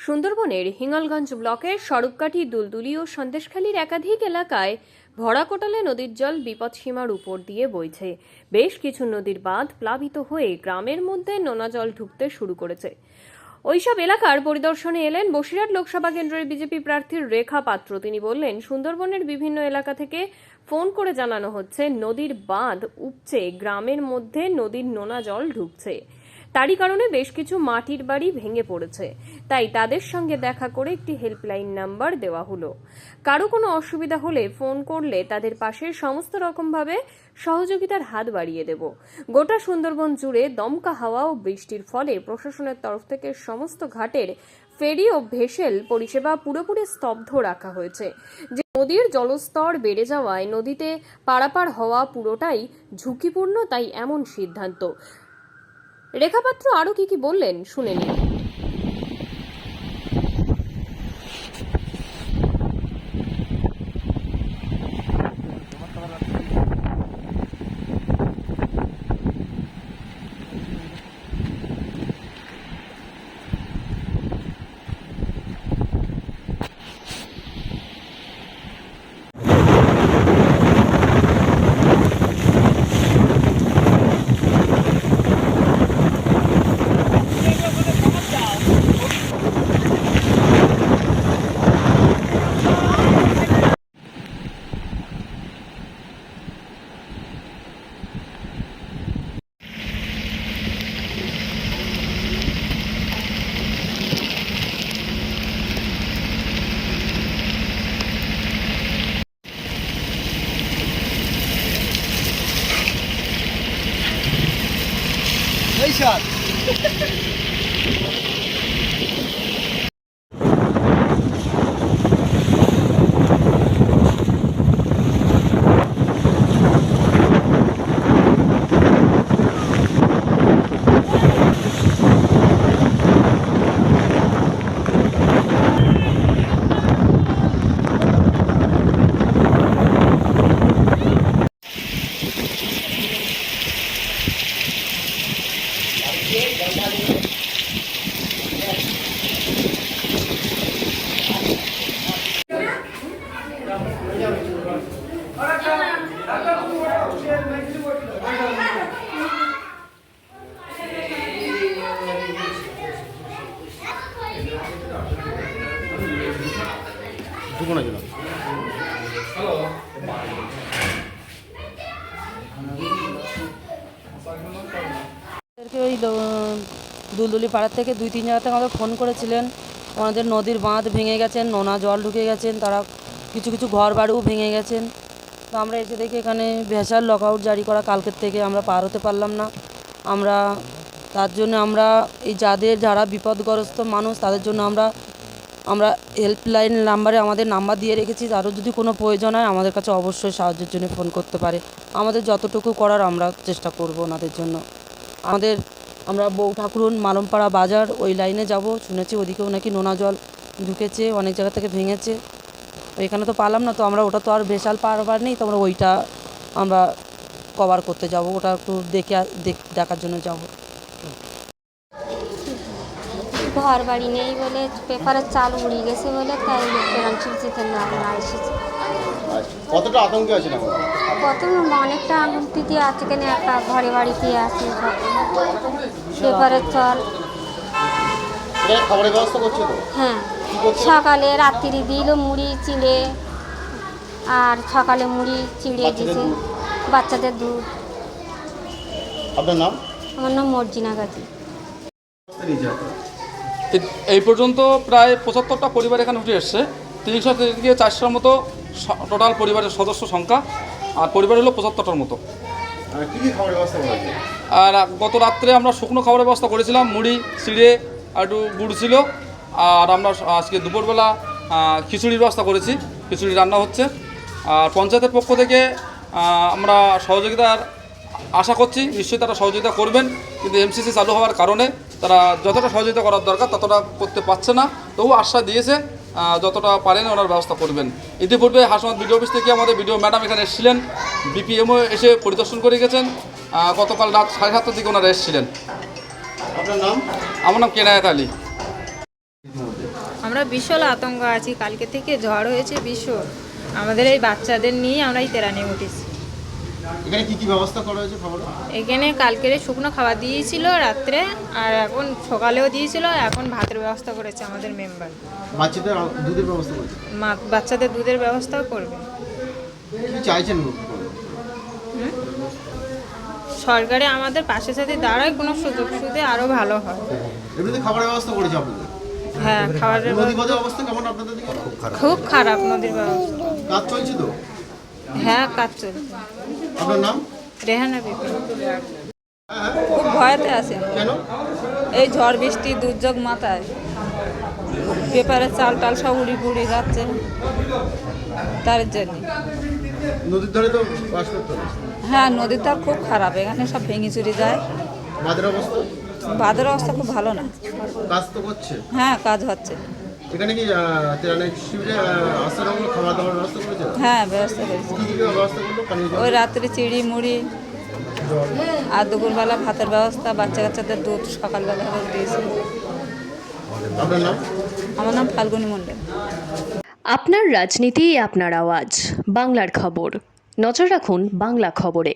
সুন্দরবনের হিঙ্গলগঞ্জ ব্লকের স্বরূপকাঠি, দুলদুলি ও সন্দেশখালীর একাধিক এলাকায় ভরা কোটালে নদীর জল বিপদসীমার উপর দিয়ে বইছে। বেশ কিছু নদীর বাঁধ প্লাবিত হয়ে গ্রামের মধ্যে নোনা জল ঢুকতে শুরু করেছে। ওইসব এলাকার পরিদর্শনে এলেন বসিরহাট লোকসভা কেন্দ্রের বিজেপি প্রার্থী রেখা পাত্র। তিনি বললেন, সুন্দরবনের বিভিন্ন এলাকা থেকে ফোন করে জানানো হচ্ছে নদীর বাঁধ উপচে গ্রামের মধ্যে নদীর নোনা জল ঢুকছে। তারই কারণে বেশ কিছু মাটির বাড়ি ভেঙে পড়েছে। তাই তাদের সঙ্গে দেখা করে একটি হেল্পলাইন নাম্বার দেওয়া হলো। কারো কোনো অসুবিধা হলে ফোন করলে তাদের পাশে সমস্ত রকমভাবে সহযোগিতার হাত বাড়িয়ে দেব। গোটা সুন্দরবন জুড়ে দমকা হাওয়া ও বৃষ্টির ফলে প্রশাসনের তরফ থেকে সমস্ত ঘাটের ফেরি ও ভেসেল পরিষেবা পুরোপুরি স্তব্ধ রাখা হয়েছে। যে নদীর জলস্তর বেড়ে যাওয়ায় নদীতে পারাপার হওয়া পুরোটাই ঝুঁকিপূর্ণ, তাই এমন সিদ্ধান্ত। রেখা পাত্র আরো কি বললেন শুনে নিন। Shot. ওই দুলদুলি পাড়ার থেকে 2-3 জায়গা থেকে আমাদের ফোন করেছিলেন। আমাদের নদীর বাঁধ ভেঙে গেছেন, নোনা জল ঢুকে গেছেন, তারা কিছু কিছু ঘর বাড়িও ভেঙে গেছেন। তো আমরা এসে দেখি এখানে ভেসাল লক আউট জারি করা, কালকের থেকে আমরা পার হতে পারলাম না। তার জন্য আমরা যারা বিপদগ্রস্ত মানুষ তাদের জন্য আমরা হেল্পলাইন নাম্বারে আমাদের নাম্বার দিয়ে রেখেছি। তারও যদি কোনো প্রয়োজন হয় আমাদের কাছে অবশ্যই সাহায্যের জন্য ফোন করতে পারে। আমাদের যতটুকু করার আমরা চেষ্টা করব ওনাদের জন্য। আমরা বউ ঠাকুরন মালমপাড়া বাজার ওই লাইনে যাব, শুনেছি ওদিকেও নাকি নোনা জল ঢুকেছে, অনেক জায়গা থেকে ভেঙেছে। এখানে তো পারলাম না, তো আমরা ওটা তো আর ভেসাল পারবার নেই, তো আমরা ওইটা আমরা কভার করতে যাব, ওটা একটু দেখার জন্য যাব। ঘর বাড়ি নেই বলে, পেপারের চাল উড়ে গেছে বলে, তাই ট্রান্সফার না এসেছে। কতটা আতঙ্কে আছেন এখন? প্রথমে অনেকটা আতঙ্কিত আছে, কেন একটা ঘরে বাড়িতে আছে, পেপারের চাল। খাবারের ব্যবস্থা করছে তো? হ্যাঁ, সকালে রাত্রি দিল মুড়ি চিড়ে, আর সকালে মুড়ি চিড়ে দিয়েছে, বাচ্চাদের দুধ। আপনার নাম? আমার নাম মর্জিনা গাজী। এই পর্যন্ত প্রায় 75টা পরিবার এখানে উঠে এসছে। 300 থেকে 400-র মতো টোটাল পরিবারের সদস্য সংখ্যা, আর পরিবার হলো 75টার মতো। আর গত রাত্রে আমরা শুকনো খাবারের ব্যবস্থা করেছিলাম, মুড়ি চিড়ে আর একটু গুড় ছিল। আর আমরা আজকে দুপুরবেলা খিচুড়ির ব্যবস্থা করেছি, খিচুড়ি রান্না হচ্ছে। আর পঞ্চায়েতের পক্ষ থেকে আমরা সহযোগিতার আশা করছি, নিশ্চয়ই তারা সহযোগিতা করবেন। কিন্তু এমসিসি চালু হওয়ার কারণে তারা যতটা সহযোগিতা করার দরকার ততটা করতে পারছে না, তবু আশ্বাস দিয়েছে যতটা পারেন ওনার ব্যবস্থা করবেন। ইতিপূর্বে হাসনাবাদ বিডিও অফিস থেকে আমাদের বিডিও ম্যাডাম এখানে এসেছিলেন, বিপিএমও এসে পরিদর্শন করে গেছেন। গতকাল রাত 7:30টার দিকে ওনারা এসেছিলেন। আপনার নাম? আমার নাম কেনায়েত আলী। আমরা বিশাল আতঙ্ক আছি, কালকে থেকে ঝড় হয়েছে ভীষণ। আমাদের এই বাচ্চাদের নিয়ে আমরা এই তেরানি উঠেছি। এখানে কি কি ব্যবস্থা করা হয়েছে খাবার? এখানে কালকের শুকনো খাবার দিয়েছিল রাত্রে, আর এখন সকালেও দিয়েছিল, এখন ভাতের ব্যবস্থা করেছে আমাদের মেম্বার। বাচ্চাদের দুধের ব্যবস্থা করেছে? বাচ্চাদের দুধের ব্যবস্থাও করবে। কি চাইছেন? সরকারে আমাদের পাশে সাথে দাঁড়ায়, কোনো সুযোগ সুবিধা আরও ভালো হয়। এমনিতে খাবারের ব্যবস্থা করেছে আপনাদের? হ্যাঁ, খাবারের নদীপথের অবস্থা কেমন আপনাদের দিকে? খুব খারাপ নদীর ব্যবস্থা। কাজ চলছে তো? হ্যাঁ, কাজ চলছে। আপনার নাম? রেহানা বিপি। খুব ভয়েতে আছে, কেন? এই ঝড় বৃষ্টি দুর্যোগ মাথায় পেপারে চাল টাল সব উড়ি পুড়ি যাচ্ছে, তার জন্য। নদীর ধারে তো বাস করতে হবে। হ্যাঁ, নদীর ধার খুব খারাপ, এখানে সব ভেঙে চুরি যায়। বাঁধের অবস্থা? বাঁধের অবস্থা খুব ভালো না। কাজ তো করছে? হ্যাঁ, কাজ হচ্ছে। এখানে কি তেরানি শিবিরে আশ্রমগুলো খাওয়া দাওয়ার ব্যবস্থা করেছে? হ্যাঁ, ব্যবস্থা করেছি। কি কি ব্যবস্থা করলো? পানীয় জল, ওই রাত্রে চিড়ি মুড়ি জল। আর দুপুরবেলা ভাতের ব্যবস্থা, বাচ্চা কাচ্চাদের দুধ সকালবেলা করে দিয়েছি। আপনার নাম? আমার নাম ফাল্গুনী মণ্ডল। আপনার রাজনীতি, আপনার আওয়াজ, বাংলার খবর। নজর রাখুন বাংলা খবরে।